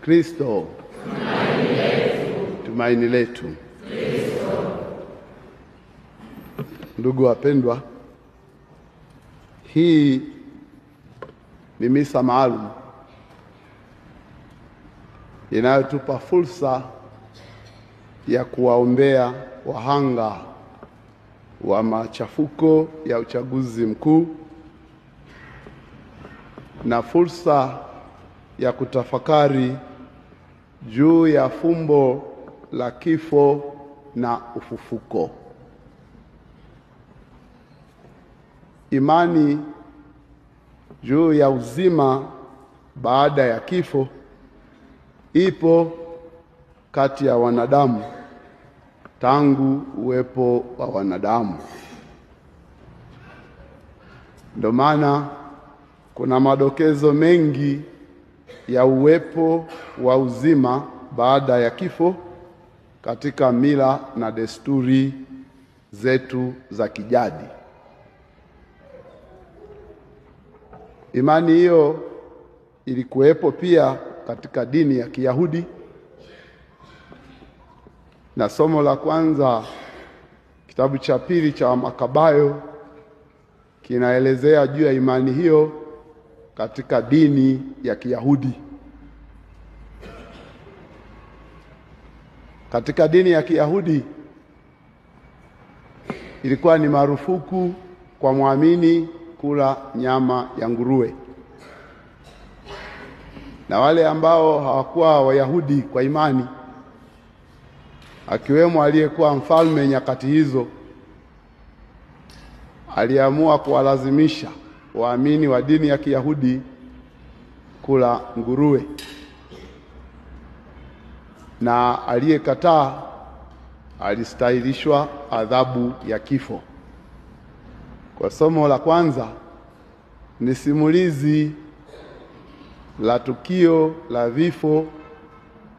Kristo tumaini letu. Ndugu wapendwa, hii ni misa maalum inayotupa fursa ya kuwaombea wahanga wa machafuko ya uchaguzi mkuu na fursa ya kutafakari juu ya fumbo la kifo na ufufuko. Imani juu ya uzima baada ya kifo ipo kati ya wanadamu tangu uwepo wa wanadamu. Ndio maana kuna madokezo mengi ya uwepo wa uzima baada ya kifo katika mila na desturi zetu za kijadi. Imani hiyo ilikuwepo pia katika dini ya Kiyahudi, na somo la kwanza kitabu cha pili cha Makabayo kinaelezea juu ya imani hiyo katika dini ya Kiyahudi. Katika dini ya Kiyahudi ilikuwa ni marufuku kwa muamini kula nyama ya nguruwe, na wale ambao hawakuwa Wayahudi kwa imani, akiwemo aliyekuwa mfalme nyakati hizo, aliamua kuwalazimisha waamini wa dini ya Kiyahudi kula nguruwe, na aliyekataa alistahilishwa adhabu ya kifo. Kwa somo la kwanza ni simulizi la tukio la vifo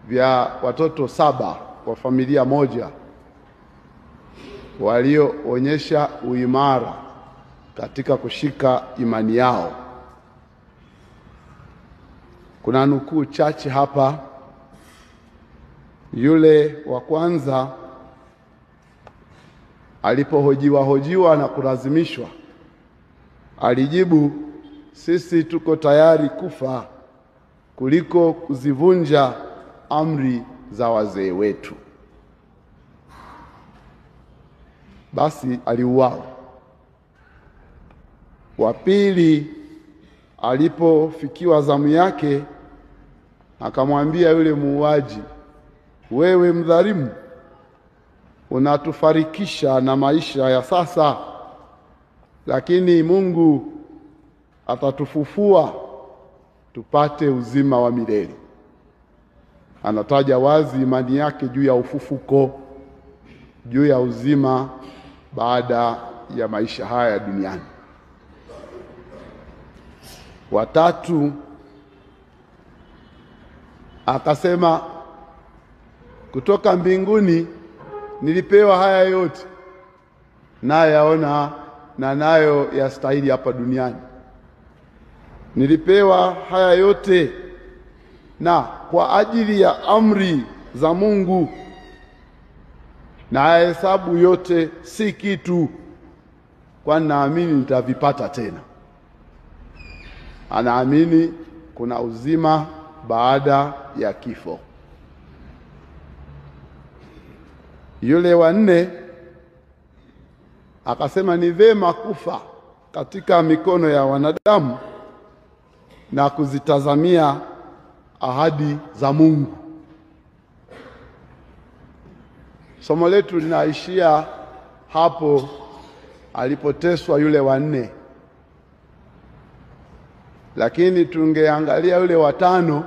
vya watoto 7 wa familia moja walioonyesha uimara katika kushika imani yao. Kuna nukuu chache hapa. Yule wa kwanza alipohojiwa na kulazimishwa, alijibu, sisi tuko tayari kufa kuliko kuzivunja amri za wazee wetu. Basi aliuawa. Wa pili alipofikiwa zamu yake, akamwambia yule muuaji, wewe mdhalimu, unatufarikisha na maisha ya sasa, lakini Mungu atatufufua tupate uzima wa milele. Anataja wazi imani yake juu ya ufufuko, juu ya uzima baada ya maisha haya duniani. Watatu akasema, kutoka mbinguni nilipewa haya yote, nayo yaona na nayo yastahili hapa duniani. Nilipewa haya yote na kwa ajili ya amri za Mungu, na hesabu yote si kitu, kwani naamini nitavipata tena. Anaamini kuna uzima baada ya kifo. Yule wa 4 akasema ni vema kufa katika mikono ya wanadamu na kuzitazamia ahadi za Mungu. Somo letu linaishia hapo alipoteswa yule wa 4, lakini tungeangalia yule wa 5,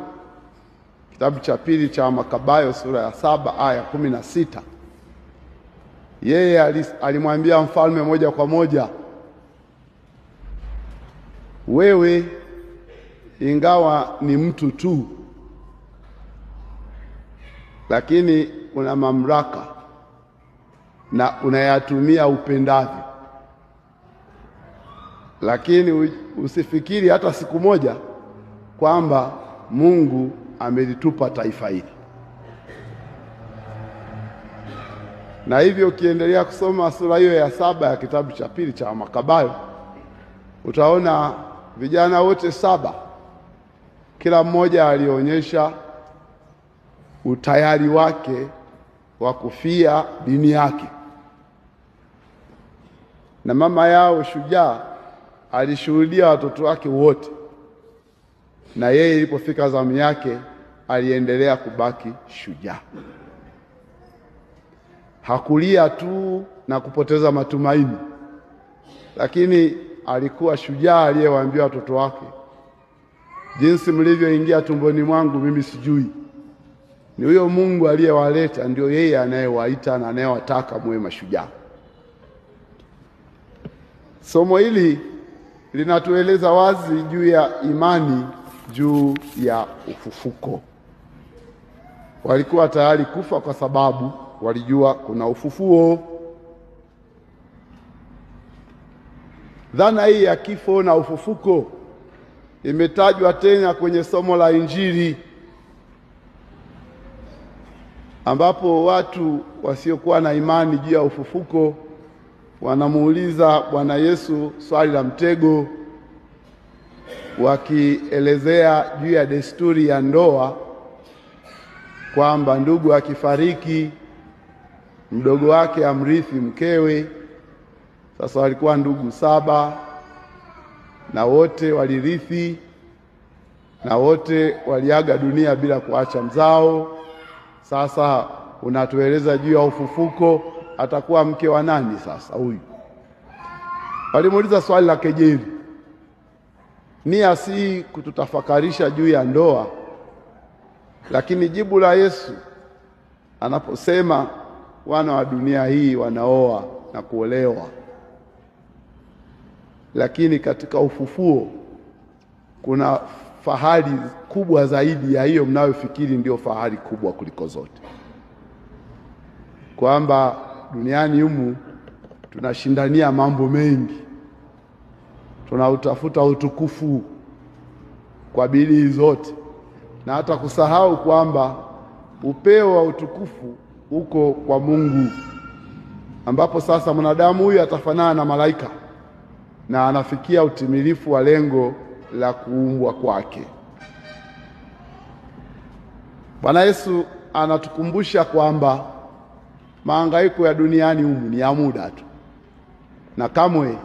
kitabu cha pili cha Makabayo sura ya 7 aya 16. Yeye alimwambia mfalme moja kwa moja, wewe ingawa ni mtu tu, lakini una mamlaka na unayatumia upendavyo. Lakini usifikiri hata siku moja kwamba Mungu amelitupa taifa hili. Na hivyo ukiendelea kusoma sura hiyo ya 7 ya kitabu cha pili cha Makabayo, utaona vijana wote 7 kila mmoja alionyesha utayari wake wa kufia dini yake, na mama yao shujaa alishuhudia watoto wake wote, na yeye ilipofika zamu yake aliendelea kubaki shujaa. Hakulia tu na kupoteza matumaini, lakini alikuwa shujaa aliyewaambia watoto wake, jinsi mlivyoingia tumboni mwangu mimi sijui, ni huyo Mungu aliyewaleta ndio yeye anayewaita na anayewataka muwe mashujaa. Somo hili linatueleza wazi juu ya imani juu ya ufufuko. Walikuwa tayari kufa kwa sababu walijua kuna ufufuo. Dhana hii ya kifo na ufufuko imetajwa tena kwenye somo la Injili, ambapo watu wasiokuwa na imani juu ya ufufuko wanamuuliza Bwana Yesu swali la mtego, wakielezea juu ya desturi ya ndoa kwamba ndugu akifariki mdogo wake amrithi mkewe. Sasa walikuwa ndugu 7 na wote walirithi na wote waliaga dunia bila kuacha mzao. Sasa unatueleza juu ya ufufuko, atakuwa mke wa nani sasa huyu? Walimuuliza swali la kejeli. Nia si kututafakarisha juu ya ndoa, lakini jibu la Yesu anaposema wana wa dunia hii wanaoa na kuolewa, lakini katika ufufuo kuna fahari kubwa zaidi ya hiyo mnayofikiri ndio fahari kubwa kuliko zote, kwamba duniani humu tunashindania mambo mengi, tunautafuta utukufu kwa bidii zote, na hata kusahau kwamba upeo wa utukufu uko kwa Mungu, ambapo sasa mwanadamu huyu atafanana na malaika na anafikia utimilifu wa lengo la kuumbwa kwake. Bwana Yesu anatukumbusha kwamba mahangaiko ya duniani humu ni ya muda tu, na kamwe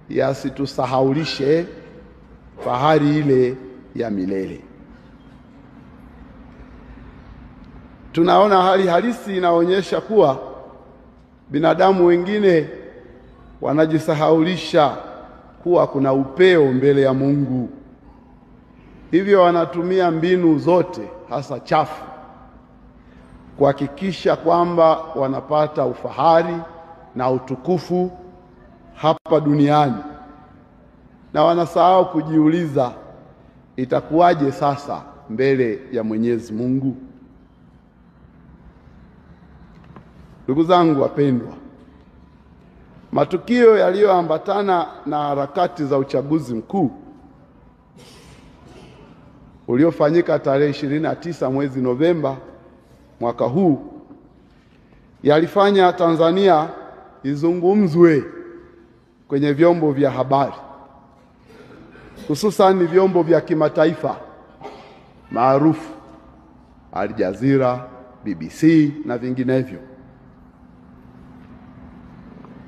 yasitusahaulishe fahari ile ya milele. Tunaona hali halisi inaonyesha kuwa binadamu wengine wanajisahaulisha kuwa kuna upeo mbele ya Mungu. Hivyo wanatumia mbinu zote, hasa chafu, kuhakikisha kwamba wanapata ufahari na utukufu hapa duniani, na wanasahau kujiuliza itakuwaje sasa mbele ya Mwenyezi Mungu. Ndugu zangu wapendwa, matukio yaliyoambatana na harakati za uchaguzi mkuu uliofanyika tarehe 29 mwezi Novemba mwaka huu yalifanya Tanzania izungumzwe kwenye vyombo vya habari, hususan vyombo vya kimataifa maarufu, Al Jazeera, BBC na vinginevyo.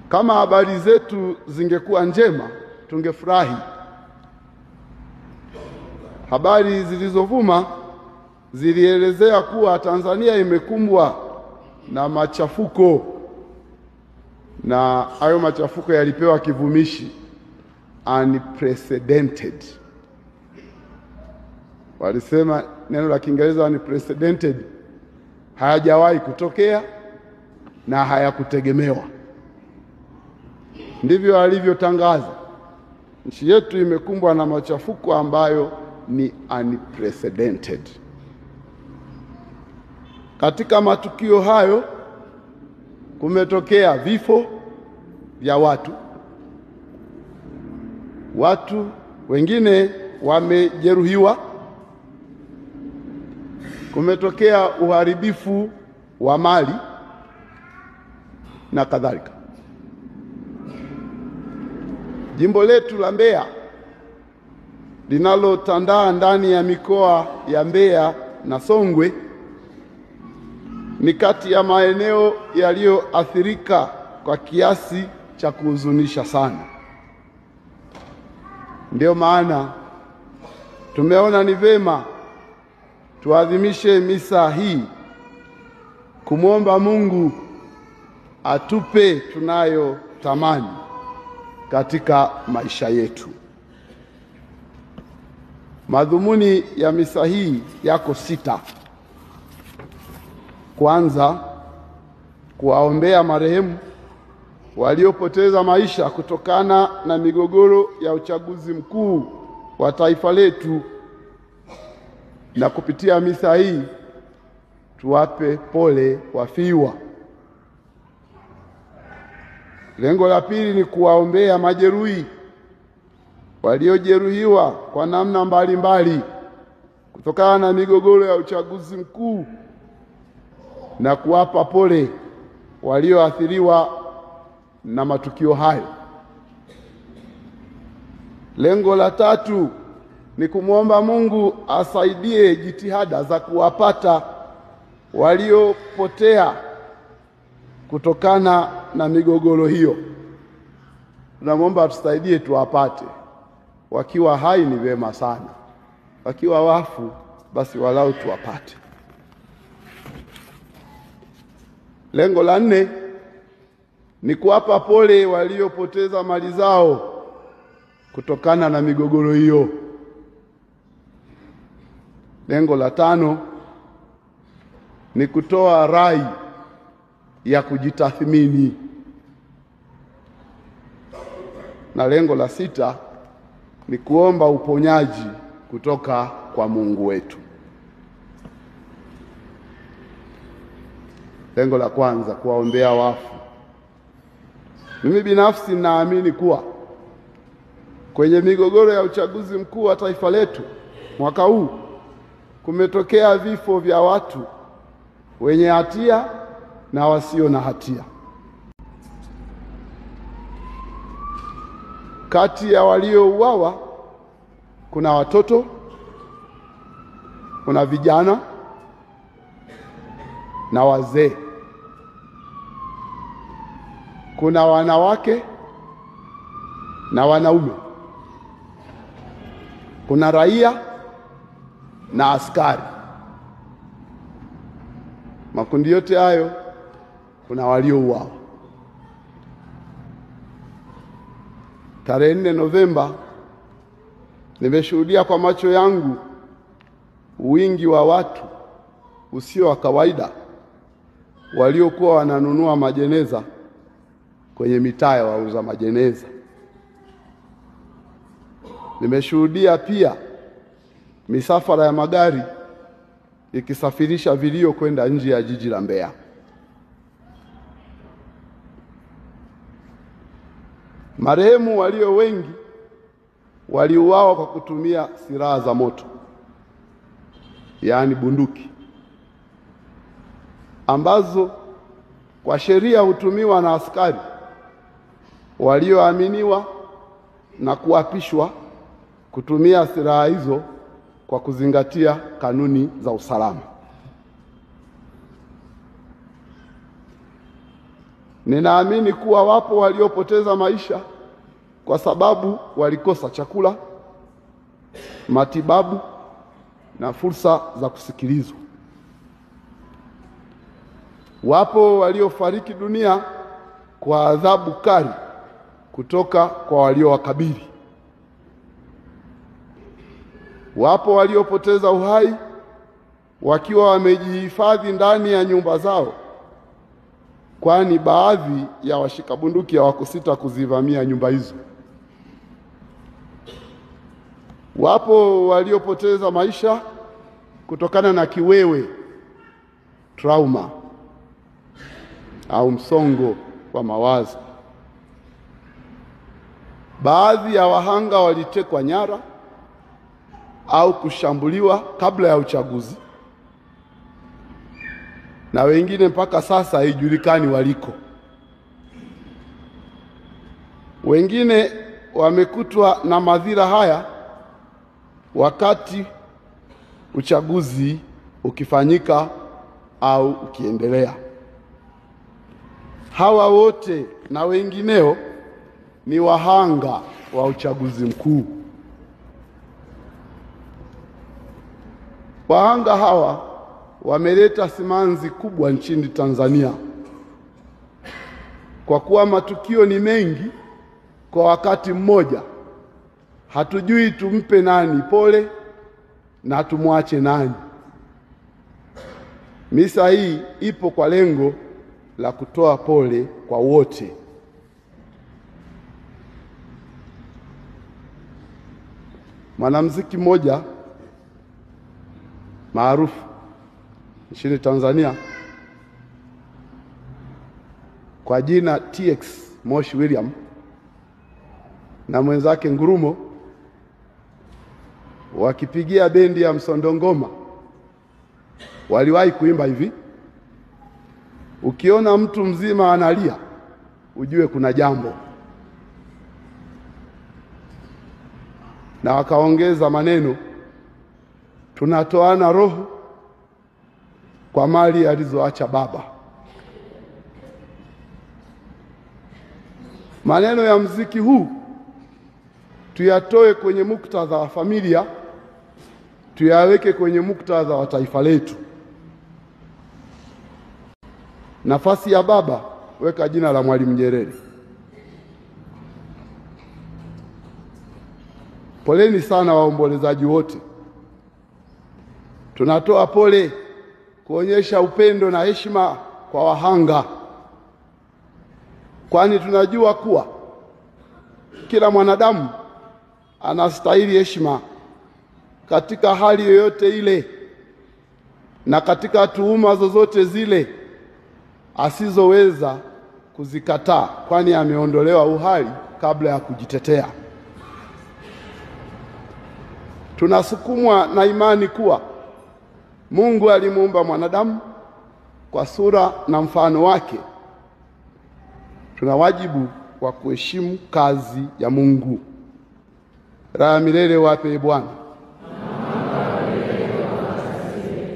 Kama habari zetu zingekuwa njema tungefurahi. Habari zilizovuma zilielezea kuwa Tanzania imekumbwa na machafuko, na hayo machafuko yalipewa kivumishi unprecedented. Walisema neno la Kiingereza unprecedented, hayajawahi kutokea na hayakutegemewa. Ndivyo alivyotangaza. Nchi yetu imekumbwa na machafuko ambayo ni unprecedented. Katika matukio hayo kumetokea vifo vya watu wengine wamejeruhiwa, kumetokea uharibifu wa mali na kadhalika. Jimbo letu la Mbeya linalotandaa ndani ya mikoa ya Mbeya na Songwe ni kati ya maeneo yaliyoathirika kwa kiasi cha kuhuzunisha sana. Ndio maana tumeona ni vema tuadhimishe misa hii kumwomba Mungu atupe tunayotamani katika maisha yetu. Madhumuni ya misa hii yako 6. Kwanza, kuwaombea marehemu waliopoteza maisha kutokana na migogoro ya uchaguzi mkuu wa taifa letu, na kupitia misa hii tuwape pole wafiwa. Lengo la pili ni kuwaombea majeruhi waliojeruhiwa kwa namna mbalimbali kutokana na migogoro ya uchaguzi mkuu na kuwapa pole walioathiriwa na matukio hayo. Lengo la tatu ni kumwomba Mungu asaidie jitihada za kuwapata waliopotea kutokana na migogoro hiyo. Tunamwomba atusaidie tuwapate. Wakiwa hai ni vema sana, wakiwa wafu basi walau tuwapate. Lengo la 4 ni kuwapa pole waliopoteza mali zao kutokana na migogoro hiyo. Lengo la 5 ni kutoa rai ya kujitathmini, na lengo la 6 ni kuomba uponyaji kutoka kwa Mungu wetu. Lengo la kwanza, kuwaombea wafu. Mimi binafsi naamini kuwa kwenye migogoro ya uchaguzi mkuu wa taifa letu mwaka huu kumetokea vifo vya watu wenye hatia na wasio na hatia. Kati ya waliouawa kuna watoto, kuna vijana na wazee, kuna wanawake na wanaume, kuna raia na askari. Makundi yote hayo kuna waliouawa. Tarehe 4 Novemba nimeshuhudia kwa macho yangu wingi wa watu usio wa kawaida waliokuwa wananunua majeneza kwenye mitaa ya wauza majeneza. Nimeshuhudia pia misafara ya magari ikisafirisha vilio kwenda nje ya jiji la Mbeya. Marehemu walio wengi waliuawa kwa kutumia silaha za moto, yaani bunduki, ambazo kwa sheria hutumiwa na askari walioaminiwa na kuapishwa kutumia silaha hizo kwa kuzingatia kanuni za usalama. Ninaamini kuwa wapo waliopoteza maisha kwa sababu walikosa chakula, matibabu na fursa za kusikilizwa. Wapo waliofariki dunia kwa adhabu kali kutoka kwa waliowakabili. Wapo waliopoteza uhai wakiwa wamejihifadhi ndani ya nyumba zao, kwani baadhi ya washika bunduki hawakusita kuzivamia nyumba hizo. Wapo waliopoteza maisha kutokana na kiwewe, trauma au msongo wa mawazo. Baadhi ya wahanga walitekwa nyara au kushambuliwa kabla ya uchaguzi, na wengine mpaka sasa haijulikani waliko. Wengine wamekutwa na madhira haya wakati uchaguzi ukifanyika au ukiendelea. Hawa wote na wengineo ni wahanga wa uchaguzi mkuu. Wahanga hawa wameleta simanzi kubwa nchini Tanzania, kwa kuwa matukio ni mengi kwa wakati mmoja. Hatujui tumpe nani pole na tumwache nani. Misa hii ipo kwa lengo la kutoa pole kwa wote. Mwanamuziki mmoja maarufu nchini Tanzania kwa jina TX Moshi William na mwenzake Ngurumo wakipigia bendi ya Msondongoma waliwahi kuimba hivi: ukiona mtu mzima analia ujue kuna jambo. Na wakaongeza maneno, tunatoana roho kwa mali alizoacha baba. Maneno ya muziki huu tuyatoe kwenye muktadha wa familia, tuyaweke kwenye muktadha wa taifa letu. Nafasi ya baba, weka jina la Mwalimu Nyerere. Poleni sana waombolezaji wote. Tunatoa pole kuonyesha upendo na heshima kwa wahanga, kwani tunajua kuwa kila mwanadamu anastahili heshima katika hali yoyote ile na katika tuhuma zozote zile asizoweza kuzikataa, kwani ameondolewa uhai kabla ya kujitetea. Tunasukumwa na imani kuwa Mungu alimuumba mwanadamu kwa sura na mfano wake. Tuna wajibu wa kuheshimu kazi ya Mungu. Raha milele wape Bwana,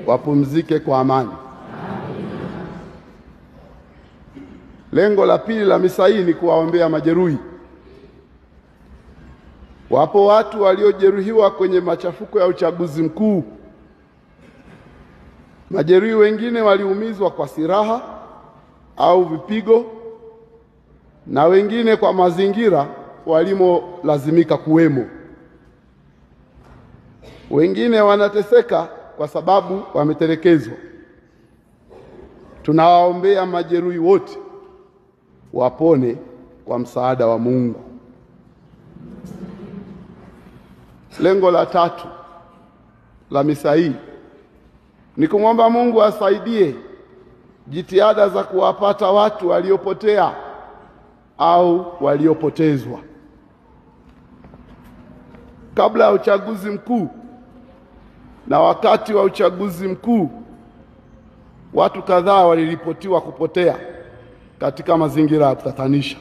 wapumzike kwa amani. Lengo la pili la misa hii ni kuwaombea majeruhi. Wapo watu waliojeruhiwa kwenye machafuko ya uchaguzi mkuu. Majeruhi wengine waliumizwa kwa silaha au vipigo, na wengine kwa mazingira walimolazimika kuwemo. Wengine wanateseka kwa sababu wametelekezwa. Tunawaombea majeruhi wote wapone kwa msaada wa Mungu. Lengo la tatu la misa hii ni kumwomba Mungu asaidie jitihada za kuwapata watu waliopotea au waliopotezwa. Kabla ya uchaguzi mkuu na wakati wa uchaguzi mkuu, watu kadhaa waliripotiwa kupotea katika mazingira ya kutatanisha.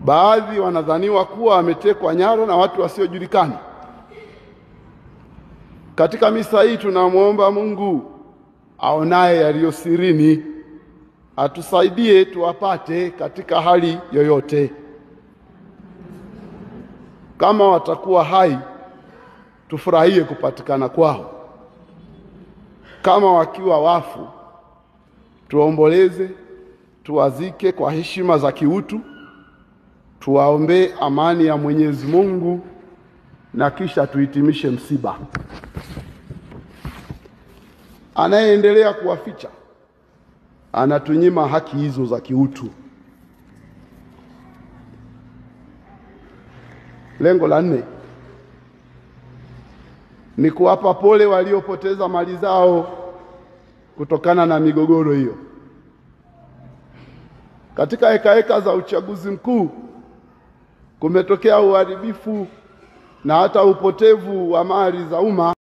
Baadhi wanadhaniwa kuwa wametekwa nyara na watu wasiojulikana. Katika misa hii tunamwomba Mungu aonaye yaliyo sirini atusaidie tuwapate katika hali yoyote. Kama watakuwa hai, tufurahie kupatikana kwao. Kama wakiwa wafu, tuomboleze, tuwazike kwa heshima za kiutu, tuwaombee amani ya Mwenyezi Mungu na kisha tuhitimishe msiba. Anayeendelea kuwaficha anatunyima haki hizo za kiutu. Lengo la nne ni kuwapa pole waliopoteza mali zao kutokana na migogoro hiyo. Katika hekaheka za uchaguzi mkuu kumetokea uharibifu na hata upotevu wa mali za umma